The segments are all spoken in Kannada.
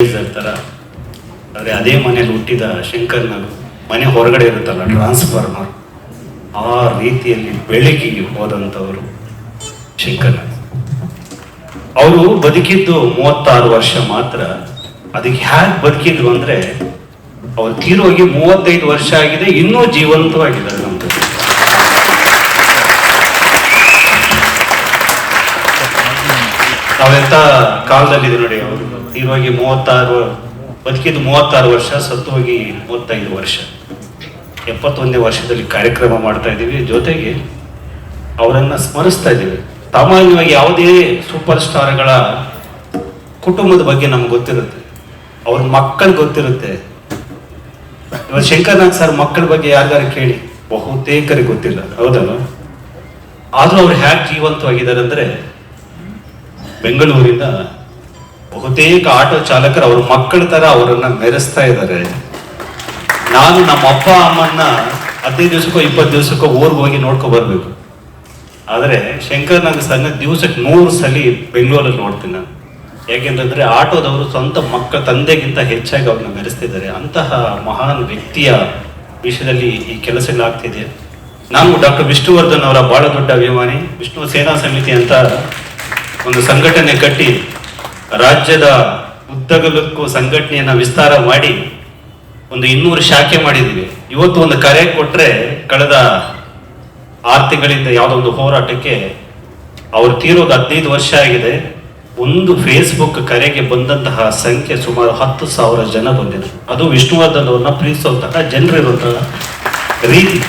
ಅಡ್ವೈಸರ್ ಥರ. ಆದರೆ ಅದೇ ಮನೇಲಿ ಹುಟ್ಟಿದ ಶಂಕರ್ನಾಗು ಮನೆ ಹೊರಗಡೆ ಇರುತ್ತಲ್ಲ ಟ್ರಾನ್ಸ್ಫಾರ್ಮರ್, ಆ ರೀತಿಯಲ್ಲಿ ಬೆಳಕಿಗೆ ಹೋದಂಥವರು ಶಂಕರ್ನಾಗ್. ಅವರು ಬದುಕಿದ್ದು 36 ವರ್ಷ ಮಾತ್ರ. ಅದಕ್ಕೆ ಹ್ಯಾಕ್ ಬದುಕಿದ್ರು ಅಂದರೆ ಅವ್ರು ತೀರೋಗಿ 35 ವರ್ಷ ಆಗಿದೆ, ಇನ್ನೂ ಜೀವಂತವಾಗಿದ್ದಾರೆ ನಮ್ದು. ನಾವೆಂತ ಕಾಲದಲ್ಲಿದೆ ನೋಡಿ. ಅವರು ತೀರೋಗಿ ಬದುಕಿದ್ದು 36 ವರ್ಷ, ಸತ್ತು ಹೋಗಿ 35 ವರ್ಷ. 71ನೇ ವರ್ಷದಲ್ಲಿ ಕಾರ್ಯಕ್ರಮ ಮಾಡ್ತಾ ಇದ್ದೀವಿ. ಜೊತೆಗೆ ಅವರನ್ನ ಸ್ಮರಿಸ್ತಾ ಇದ್ದೀವಿ. ಸಾಮಾನ್ಯವಾಗಿ ಯಾವುದೇ ಸೂಪರ್ ಸ್ಟಾರ್ಗಳ ಕುಟುಂಬದ ಬಗ್ಗೆ ನಮ್ಗೆ ಗೊತ್ತಿರುತ್ತೆ, ಅವ್ರ ಮಕ್ಕಳು ಗೊತ್ತಿರುತ್ತೆ. ಇವಾಗ ಶಂಕರ್ನಾಗ್ ಸರ್ ಮಕ್ಕಳ ಬಗ್ಗೆ ಯಾರಿಗಾರು ಕೇಳಿ ಬಹುತೇಕರಿಗೆ ಗೊತ್ತಿಲ್ಲ, ಹೌದಲ್ಲ? ಆದ್ರೂ ಅವ್ರು ಹ್ಯಾಕ್ ಜೀವಂತವಾಗಿದ್ದಾರೆ ಅಂದ್ರೆ ಬೆಂಗಳೂರಿನ ಬಹುತೇಕ ಆಟೋ ಚಾಲಕರು ಅವ್ರ ಮಕ್ಕಳ ತರ ಅವರನ್ನ ಮೆರೆಸ್ತಾ ಇದ್ದಾರೆ. ನಾನು ನಮ್ಮ ಅಪ್ಪ ಅಮ್ಮನ್ನ 15 ದಿವಸಕ್ಕೋ 20 ದಿವಸಕ್ಕೋ ಊರಿಗೆ ಹೋಗಿ ನೋಡ್ಕೊ ಬರ್ಬೇಕು. ಆದರೆ ಶಂಕರ್ನಾಗ್ ಸರ್ನ ದಿವಸಕ್ಕೆ 100 ಸಲ ಬೆಂಗಳೂರಲ್ಲಿ ನೋಡ್ತೀನಿ ನಾನು. ಯಾಕೆಂತಂದ್ರೆ ಆಟೋದವರು ಸ್ವಂತ ಮಕ್ಕಳ ತಂದೆಗಿಂತ ಹೆಚ್ಚಾಗಿ ಅವ್ರನ್ನ ಮೆರೆಸ್ತಿದ್ದಾರೆ. ಅಂತಹ ಮಹಾನ್ ವ್ಯಕ್ತಿಯ ವಿಷಯದಲ್ಲಿ ಈ ಕೆಲಸಗಳಾಗ್ತಿದೆ. ನಾನು ಡಾಕ್ಟರ್ ವಿಷ್ಣುವರ್ಧನ್ ಅವರ ಬಹಳ ದೊಡ್ಡ ಅಭಿಮಾನಿ. ವಿಷ್ಣು ಸೇನಾ ಸಮಿತಿ ಅಂತ ಒಂದು ಸಂಘಟನೆ ಕಟ್ಟಿ ರಾಜ್ಯದ ಉದ್ದಗಲಕ್ಕೂ ಸಂಘಟನೆಯನ್ನ ವಿಸ್ತಾರ ಮಾಡಿ ಒಂದು 200 ಶಾಖೆ ಮಾಡಿದ್ದೀವಿ. ಇವತ್ತು ಒಂದು ಕರೆ ಕೊಟ್ರೆ ಕಳೆದ 6 ತಿಂಗಳಿಂದ ಯಾವುದೋ ಒಂದು ಹೋರಾಟಕ್ಕೆ ಅವ್ರು ತೀರೋದು 15 ವರ್ಷ ಆಗಿದೆ. ಒಂದು ಫೇಸ್ಬುಕ್ ಕರೆಗೆ ಬಂದಂತಹ ಸಂಖ್ಯೆ ಸುಮಾರು 10,000 ಜನ ಬಂದಿದ್ರು. ಅದು ವಿಷ್ಣುವರ್ಧನ್ ಅವ್ರನ್ನ ಪ್ರೀತಿಸುವಂತಹ ಜನರಿರುವಂತಹ ರೀತಿ.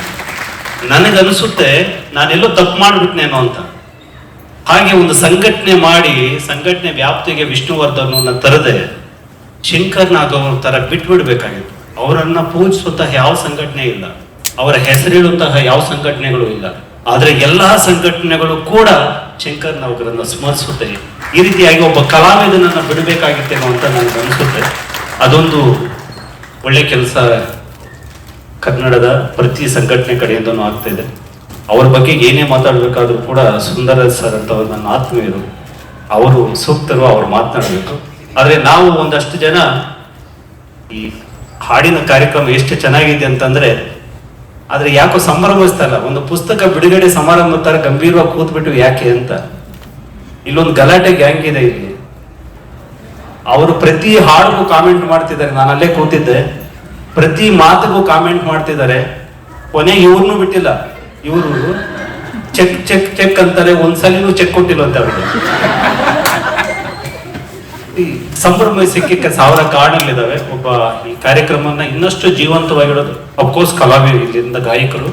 ನನಗನ್ಸುತ್ತೆ ನಾನೆಲ್ಲೋ ತಪ್ಪು ಮಾಡ್ಬಿಟ್ನೇನೋ ಅಂತ. ಹಾಗೆ ಒಂದು ಸಂಘಟನೆ ಮಾಡಿ ಸಂಘಟನೆ ವ್ಯಾಪ್ತಿಗೆ ವಿಷ್ಣುವರ್ಧನ್ ತರದೆ ಶಂಕರ್ನಾಗ್ ಅವ್ರ ತರ ಬಿಟ್ಬಿಡ್ಬೇಕಾಗಿತ್ತು. ಅವರನ್ನ ಪೂಜಿಸುವಂತಹ ಯಾವ ಸಂಘಟನೆ ಇಲ್ಲ, ಅವರ ಹೆಸರಿಡುವಂತಹ ಯಾವ ಸಂಘಟನೆಗಳು ಇಲ್ಲ. ಆದ್ರೆ ಎಲ್ಲಾ ಸಂಘಟನೆಗಳು ಕೂಡ ಶಂಕರ್ನಾಗ್ರನ್ನ ಸ್ಮರಿಸುತ್ತೆ. ಈ ರೀತಿಯಾಗಿ ಒಬ್ಬ ಕಲಾವಿದನನ್ನ ಬಿಡಬೇಕಾಗಿತ್ತೇನೋ ಅಂತ ನನಗೆ ಅನಿಸುತ್ತೆ. ಅದೊಂದು ಒಳ್ಳೆ ಕೆಲಸ ಕನ್ನಡದ ಪ್ರತಿ ಸಂಘಟನೆ ಕಡೆಯಿಂದನೂ ಆಗ್ತಾ ಇದೆ. ಅವ್ರ ಬಗ್ಗೆ ಏನೇ ಮಾತಾಡಬೇಕಾದ್ರೂ ಕೂಡ ಸುಂದರ ಸರ್ ಅಂತ ನನ್ನ ಆತ್ಮೀಯರು, ಅವರು ಸೂಕ್ತರು, ಅವ್ರು ಮಾತನಾಡಬೇಕು. ಆದರೆ ನಾವು ಒಂದಷ್ಟು ಜನ ಈ ಹಾಡಿನ ಕಾರ್ಯಕ್ರಮ ಎಷ್ಟು ಚೆನ್ನಾಗಿದೆ ಅಂತಂದ್ರೆ, ಆದ್ರೆ ಯಾಕೋ ಸಂಭ್ರಮಿಸ್ತಾ ಇಲ್ಲ. ಒಂದು ಪುಸ್ತಕ ಬಿಡುಗಡೆ ಸಮಾರಂಭ ತರ ಗಂಭೀರವಾಗಿ ಕೂತ್ಬಿಟ್ಟು ಯಾಕೆ ಅಂತ. ಇಲ್ಲೊಂದು ಗಲಾಟೆ ಗ್ಯಾಂಗ್ ಇದೆ ಇಲ್ಲಿ. ಅವರು ಪ್ರತಿ ಹಾಡಿಗೂ ಕಾಮೆಂಟ್ ಮಾಡ್ತಿದ್ದಾರೆ. ನಾನು ಅಲ್ಲೇ ಕೂತಿದ್ದೆ. ಪ್ರತಿ ಮಾತಿಗೂ ಕಾಮೆಂಟ್ ಮಾಡ್ತಿದ್ದಾರೆ. ಕೊನೆಗೆ ಇವ್ರನ್ನೂ ಬಿಟ್ಟಿಲ್ಲ. ಇವರು ಚೆಕ್ ಚೆಕ್ ಚೆಕ್ ಅಂತಾರೆ. ಒಂದ್ಸಲಿನೂ ಚೆಕ್ ಕೊಟ್ಟಿಲ್ಲ ಅಂತ ಅವರಿಗೆ. ಈ ಸಂಭ್ರಮಿಸಕ್ಕೆ 1000 ಕಾರಣಗಳಿದಾವೆ. ಒಬ್ಬ ಈ ಕಾರ್ಯಕ್ರಮನ ಇನ್ನಷ್ಟು ಜೀವಂತವಾಗಿಡೋದು ಅಫ್ಕೋರ್ಸ್ ಕಲಾವಿದರು, ಇಲ್ಲಿಂದ ಗಾಯಕರು,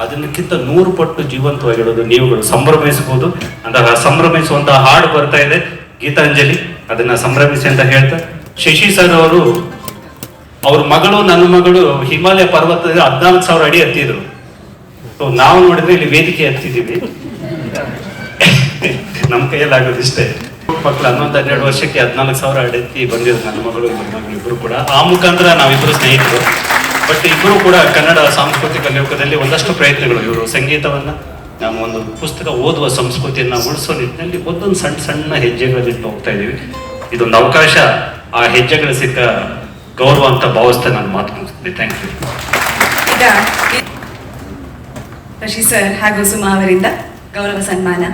ಅದನ್ನಕ್ಕಿಂತ 100 ಪಟ್ಟು ಜೀವಂತವಾಗಿಡೋದು ನೀವುಗಳು. ಸಂಭ್ರಮಿಸಬಹುದು ಅಂದಾಗ ಸಂಭ್ರಮಿಸುವಂತಹ ಹಾಡು ಬರ್ತಾ ಇದೆ, ಗೀತಾಂಜಲಿ. ಅದನ್ನ ಸಂಭ್ರಮಿಸಿ ಅಂತ ಹೇಳ್ತಾ ಶಶಿ ಸರ್ ಅವರು, ಅವ್ರ ಮಗಳು ನನ್ನ ಮಗಳು ಹಿಮಾಲಯ ಪರ್ವತದಲ್ಲಿ 14,000 ಅಡಿ ಹತ್ತಿದ್ರು. ನಾವು ನೋಡಿದ್ರೆ ಇಲ್ಲಿ ವೇದಿಕೆ ಹತ್ತಿದ್ದೀವಿ. ನಮ್ಮ ಕೈಯಲ್ಲಿ ಆಗೋದಿಷ್ಟೇ. ಮಕ್ಕಳು 11-12 ವರ್ಷಕ್ಕೆ 14,000 ಅಡಿ ಬಂದಿದ್ರು ನನ್ನ ಮಗಳು ಇಬ್ರು ಕೂಡ. ಆ ಮುಖಾಂತರ ನಾವಿಬ್ರು ಸ್ನೇಹಿತರು. ಬಟ್ ಇಬ್ಬರು ಕೂಡ ಕನ್ನಡ ಸಾಂಸ್ಕೃತಿಕ ಲೋಕದಲ್ಲಿ ಒಂದಷ್ಟು ಪ್ರಯತ್ನಗಳು. ಇವರು ಸಂಗೀತವನ್ನ, ನಾವು ಒಂದು ಪುಸ್ತಕ ಓದುವ ಸಂಸ್ಕೃತಿಯನ್ನ ಉಳಿಸೋ ನಿಟ್ಟಿನಲ್ಲಿ ಒಂದೊಂದು ಸಣ್ಣ ಸಣ್ಣ ಹೆಜ್ಜೆಗಳಿಟ್ಟು ಹೋಗ್ತಾ ಇದೀವಿ. ಇದೊಂದು ಅವಕಾಶ, ಆ ಹೆಜ್ಜೆಗಳು ಸಿಕ್ಕ ಗೌರವ ಅಂತ ಭಾವಿಸ್ತಾ ನಾನು ಮಾತು ಮುಗಿಸ್ತೀನಿ. Thank you. ಈಗ ಶಶಿ ಸರ್ ಹಾಗೂ ಸುಮಾ ಅವರಿಂದ ಗೌರವ ಸನ್ಮಾನ.